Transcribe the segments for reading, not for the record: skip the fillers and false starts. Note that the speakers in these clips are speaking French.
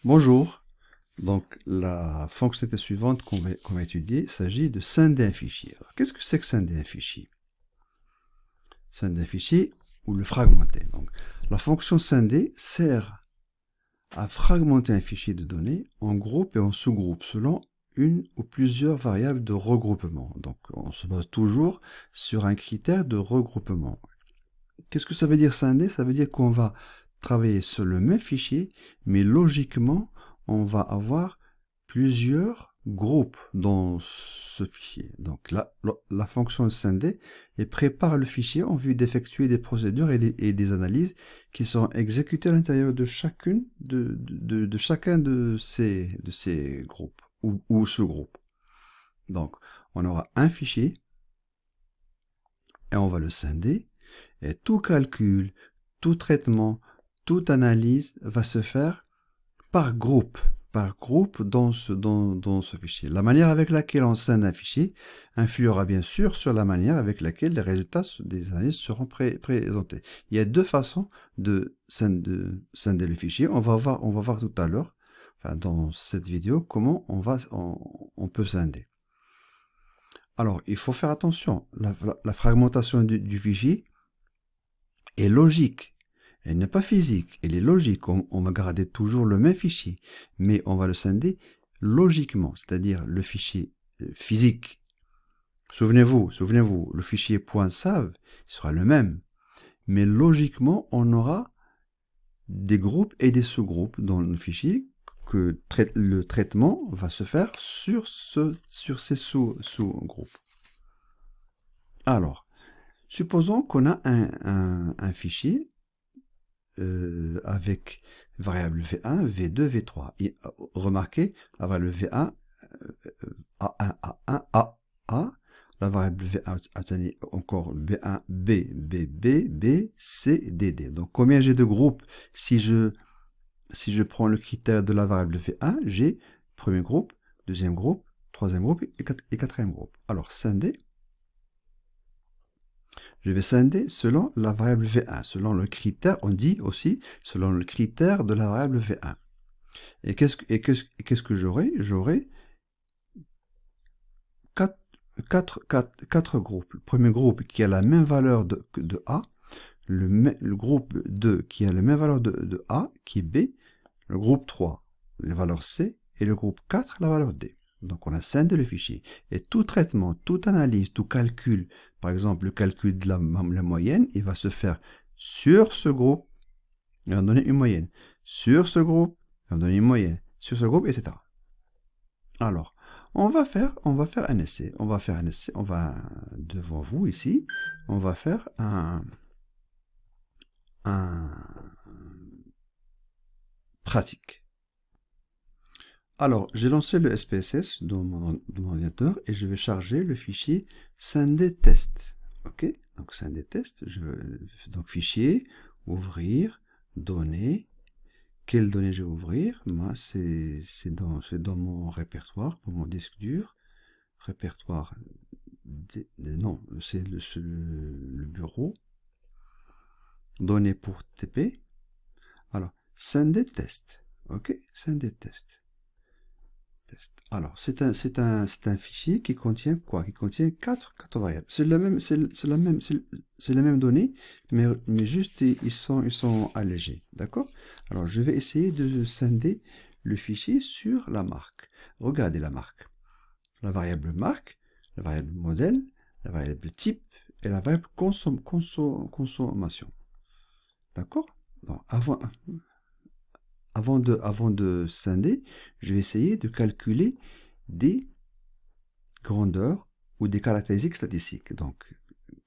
Bonjour. Donc, la fonctionnalité suivante qu'on va étudier s'agit de scinder un fichier. Alors, qu'est-ce que c'est que scinder un fichier? Scinder un fichier ou le fragmenter. Donc, la fonction scinder sert à fragmenter un fichier de données en groupes et en sous-groupes selon une ou plusieurs variables de regroupement. Donc, on se base toujours sur un critère de regroupement. Qu'est-ce que ça veut dire scinder? Ça veut dire qu'on va travailler sur le même fichier, mais logiquement, on va avoir plusieurs groupes dans ce fichier. Donc la fonction scinder prépare le fichier en vue d'effectuer des procédures et des analyses qui seront exécutées à l'intérieur de chacun de ces groupes ou sous-groupes. Donc, on aura un fichier et on va le scinder. Et tout calcul, tout traitement, toute analyse va se faire par groupe dans ce fichier. La manière avec laquelle on scinde un fichier influera bien sûr sur la manière avec laquelle les résultats des analyses seront présentés. Il y a deux façons de scinder le fichier. On va voir tout à l'heure, enfin, dans cette vidéo, comment on peut scinder. Alors, il faut faire attention. La fragmentation du fichier est logique. Elle n'est pas physique, elle est logique. On va garder toujours le même fichier, mais on va le scinder logiquement, c'est-à-dire le fichier physique. Souvenez-vous, le fichier .sav sera le même, mais logiquement, on aura des groupes et des sous-groupes dans le fichier que le traitement va se faire sur ces sous-groupes. Alors, supposons qu'on a un fichier avec variable V1, V2, V3. Et remarquez, la variable V1, A1, A1, A, la variable V1, attendez, encore B1, B, B, B, B, C, D, D. Donc, combien j'ai de groupes? Si je prends le critère de la variable V1, j'ai premier groupe, deuxième groupe, troisième groupe et quatrième groupe. Alors, scinder. Je vais scinder selon la variable V1, selon le critère, on dit aussi, selon le critère de la variable V1. Et qu'est-ce que j'aurai? J'aurai quatre groupes. Le premier groupe qui a la même valeur de A, le groupe 2 qui a la même valeur de A, qui est B, le groupe 3, la valeur C, et le groupe 4, la valeur D. Donc, on a scindé le fichier. Et tout traitement, toute analyse, tout calcul, par exemple, le calcul de la moyenne, il va se faire sur ce groupe, il va donner une moyenne. Sur ce groupe, il va donner une moyenne. Sur ce groupe, etc. Alors, on va faire un essai. On va, devant vous ici, on va faire un pratique. Alors, j'ai lancé le SPSS dans mon ordinateur et je vais charger le fichier scinder-test. Ok, donc scinder-test, donc fichier, ouvrir, données. Quelles données je vais ouvrir? Moi, c'est dans mon répertoire, dans mon disque dur. Répertoire, non, c'est le bureau. Données pour TP. Alors, scinder-test. Ok, scinder-test. Alors, c'est un fichier qui contient quoi? Qui contient quatre variables. C'est les mêmes données, mais juste ils sont allégés. D'accord? Alors, je vais essayer de scinder le fichier sur la marque. Regardez la marque. La variable marque, la variable modèle, la variable type et la variable consommation. D'accord? Avant de scinder, je vais essayer de calculer des grandeurs ou des caractéristiques statistiques. Donc,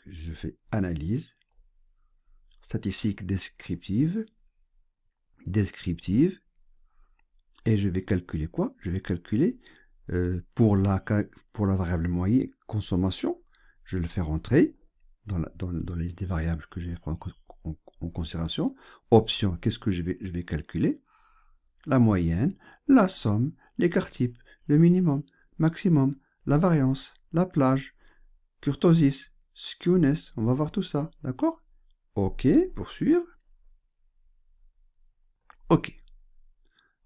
je fais analyse, statistique descriptive, et je vais calculer quoi? Je vais calculer pour la variable moyenne consommation, je le fais rentrer dans la liste des variables que je vais prendre en considération. Option, qu'est-ce que je vais calculer? La moyenne, la somme, l'écart type, le minimum, maximum, la variance, la plage, kurtosis, skewness, on va voir tout ça, d'accord? Ok, poursuivre. Ok.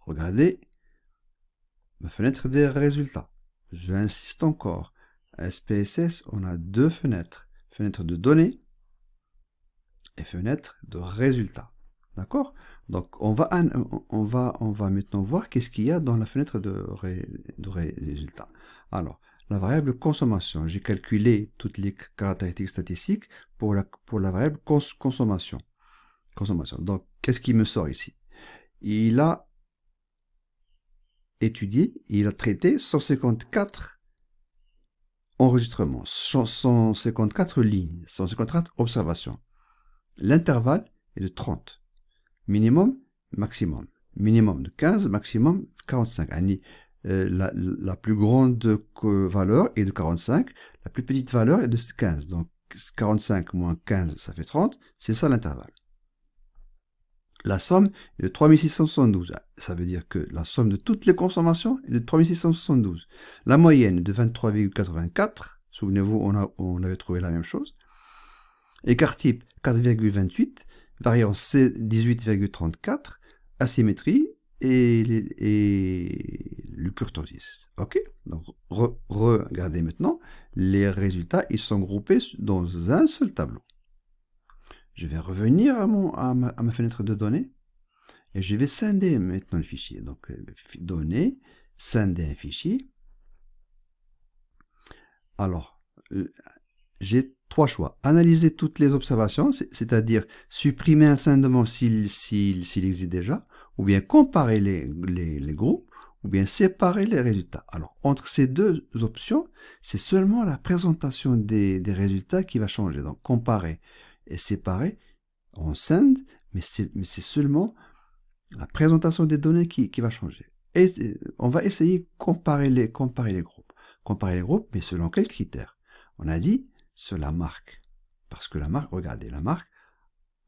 regardez ma fenêtre des résultats. J'insiste encore. À SPSS, on a deux fenêtres. Fenêtre de données et fenêtre de résultats. D'accord? Donc, on va maintenant voir qu'est-ce qu'il y a dans la fenêtre de résultats. Alors, la variable consommation. J'ai calculé toutes les caractéristiques statistiques pour la variable consommation. Donc, qu'est-ce qui me sort ici? Il a étudié, il a traité 154 enregistrements, 154 lignes, 154 observations. L'intervalle est de 30. Minimum, maximum. Minimum de 15, maximum 45. La plus grande valeur est de 45, la plus petite valeur est de 15. Donc 45 moins 15, ça fait 30. C'est ça l'intervalle. La somme est de 3672. Ça veut dire que la somme de toutes les consommations est de 3672. La moyenne est de 23,84. Souvenez-vous, on avait trouvé la même chose. Écart type 4,28. Variance 18,34. Asymétrie et le kurtosis. Ok? Donc, regardez maintenant. Les résultats, ils sont groupés dans un seul tableau. Je vais revenir à ma fenêtre de données et je vais scinder maintenant le fichier. Donc, données, scinder un fichier. Alors, j'ai trois choix. Analyser toutes les observations, c'est-à-dire supprimer un scindement s'il existe déjà, ou bien comparer les groupes, ou bien séparer les résultats. Alors, entre ces deux options, c'est seulement la présentation des résultats qui va changer. Donc, comparer et séparer, on scinde, mais c'est seulement la présentation des données qui va changer. Et on va essayer de comparer les groupes. Comparer les groupes, mais selon quels critères? On a dit sur la marque. Parce que la marque, regardez, la marque,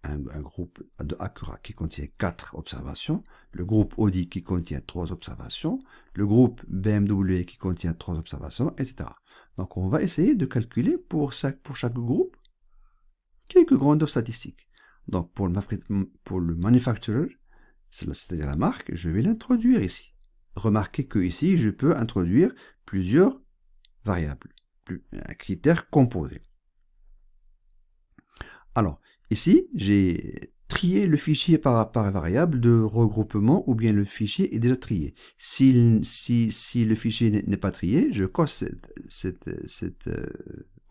un groupe de Acura qui contient 4 observations, le groupe Audi qui contient 3 observations, le groupe BMW qui contient 3 observations, etc. Donc on va essayer de calculer pour chaque groupe quelques grandeurs statistiques. Donc, pour le manufacturer, c'est-à-dire la marque, je vais l'introduire ici. Remarquez que ici, je peux introduire plusieurs variables, critères composés. Alors, ici, j'ai trié le fichier par variable de regroupement ou bien le fichier est déjà trié. Si le fichier n'est pas trié, je coche cette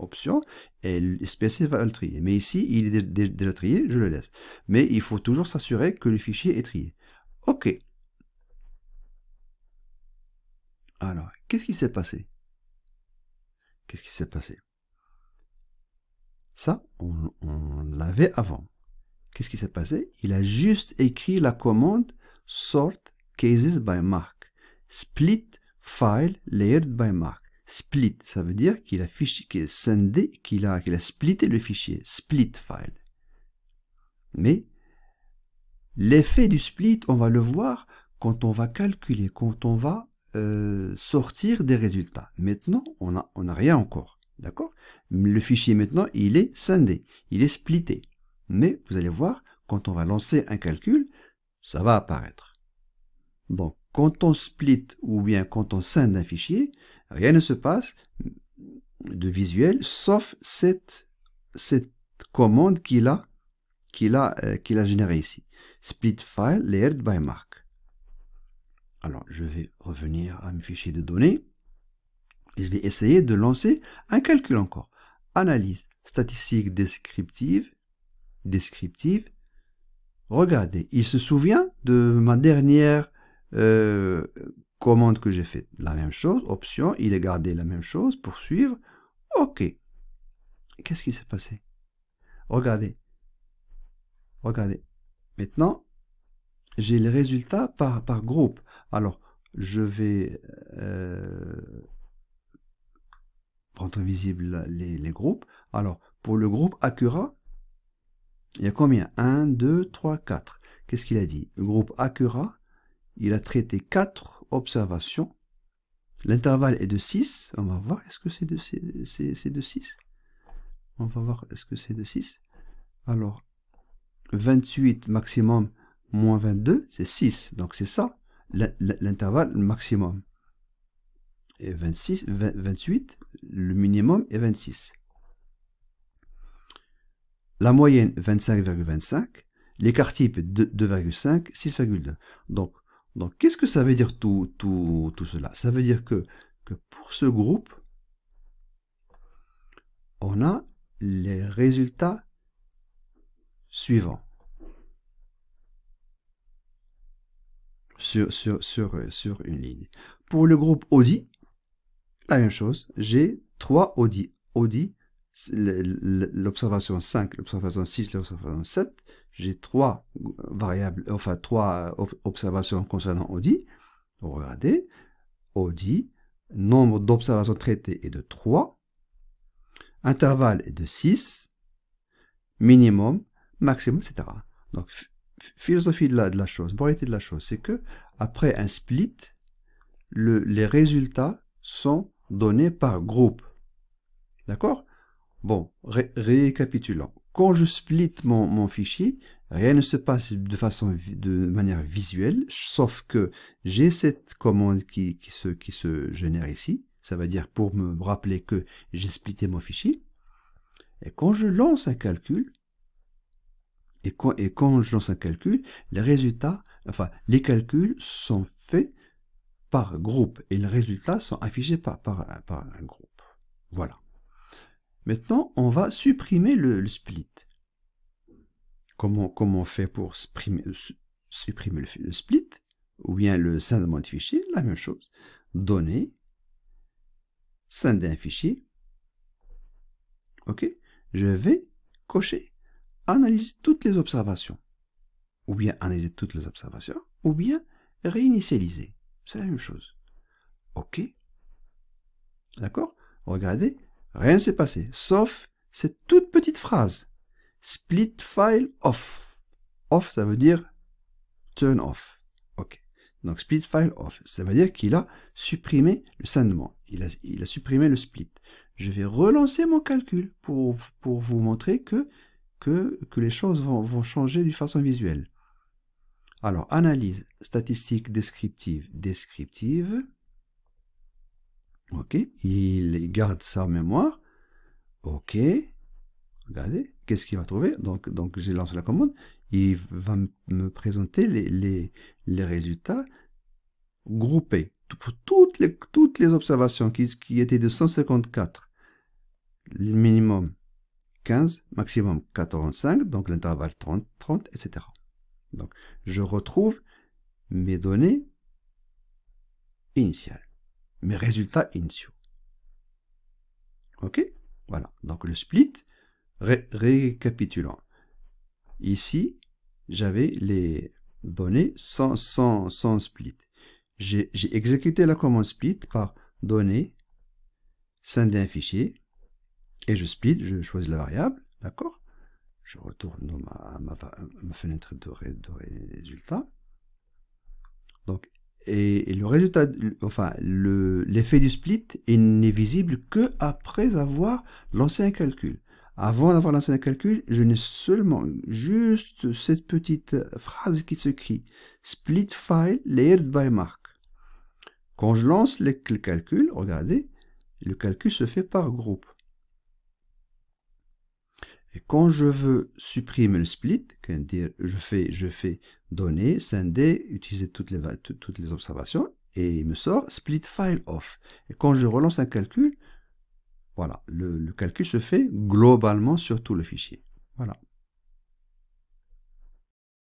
option et SPSS va le trier. Mais ici, il est déjà trié, je le laisse. Mais il faut toujours s'assurer que le fichier est trié. OK. Alors, qu'est-ce qui s'est passé? Qu'est-ce qui s'est passé? Ça, on l'avait avant. Qu'est-ce qui s'est passé? Il a juste écrit la commande sort cases by mark. Split file layered by mark. Split, ça veut dire qu'il a scindé, qu'il a splitté le fichier. Split file. Mais l'effet du split, on va le voir quand on va calculer, quand on va sortir des résultats. Maintenant, on n'a rien encore. D'accord? Le fichier maintenant, il est scindé, il est splitté. Mais vous allez voir, quand on va lancer un calcul, ça va apparaître. Donc, quand on split ou bien quand on scinde un fichier, rien ne se passe de visuel, sauf cette commande qu'il a générée ici. Split file layered by mark. Alors, je vais revenir à mes fichiers de données. Et je vais essayer de lancer un calcul encore. Analyse statistique descriptive. Regardez, il se souvient de ma dernière commande que j'ai faite. La même chose, option, il a gardé la même chose, poursuivre. OK. Qu'est-ce qui s'est passé? Regardez. Maintenant, j'ai les résultats par groupe. Alors, je vais rendre visible les groupes. Alors, pour le groupe Acura, il y a combien? 1, 2, 3, 4. Qu'est-ce qu'il a dit? Le groupe Acura, il a traité 4 observations. L'intervalle est de 6. On va voir, est-ce que c'est de 6? On va voir, est-ce que c'est de 6? Alors, 28 maximum moins 22, c'est 6. Donc, c'est ça. l'intervalle maximum est 28, le minimum est 26. La moyenne 25,25, l'écart type 2,5, 6,2. Donc qu'est-ce que ça veut dire tout cela? Ça veut dire que pour ce groupe, on a les résultats suivants. Sur une ligne. Pour le groupe Audi, la même chose. J'ai 3 Audi. Audi, l'observation 5, l'observation 6, l'observation 7. J'ai 3 variables, enfin 3 observations concernant Audi. Regardez, Audi, nombre d'observations traitées est de 3. Intervalle est de 6. Minimum, maximum, etc. Donc, philosophie de la chose, moralité de la chose, c'est que après un split, les résultats sont donnés par groupe. D'accord? Bon, récapitulons. Quand je split mon fichier, rien ne se passe de manière visuelle, sauf que j'ai cette commande qui se génère ici. Ça veut dire pour me rappeler que j'ai splitté mon fichier. Et quand je lance un calcul, quand je lance un calcul, les résultats, enfin, les calculs sont faits par groupe et les résultats sont affichés par un groupe. Voilà. Maintenant, on va supprimer le split. Comment on fait pour supprimer le split ou bien le scindement de fichier? La même chose. Données, scinder un fichier. Ok. Je vais cocher. Analyser toutes les observations, ou bien analyser toutes les observations, ou bien réinitialiser. C'est la même chose. OK. D'accord? Regardez, rien ne s'est passé, sauf cette toute petite phrase. Split file off. Off, ça veut dire turn off. OK. Donc, split file off, ça veut dire qu'il a supprimé le scindement. Il a supprimé le split. Je vais relancer mon calcul pour vous montrer que les choses vont changer d'une façon visuelle. Alors, analyse statistique descriptive. OK. Il garde ça en mémoire. OK. Regardez, qu'est-ce qu'il va trouver? Donc j'ai lancé la commande. Il va me présenter les résultats groupés. Pour toutes les observations qui étaient de 154, le minimum 15, maximum 45, donc l'intervalle 30, 30, etc. Donc, je retrouve mes données initiales, mes résultats initiaux. OK? Voilà. Donc, le split, récapitulant. Ici, j'avais les données sans split. J'ai exécuté la commande split par données, scinder un fichier, et je split, je choisis la variable, d'accord? Je retourne à ma fenêtre de résultat. Donc, et le résultat, enfin, l'effet du split n'est visible que après avoir lancé un calcul. Avant d'avoir lancé un calcul, je n'ai seulement juste cette petite phrase qui s'écrit split file layered by mark. Quand je lance le calcul, regardez, le calcul se fait par groupe. Et quand je veux supprimer le split, je fais données, scinder, utiliser toutes les observations, et il me sort split file off. Et quand je relance un calcul, voilà, le calcul se fait globalement sur tout le fichier. Voilà.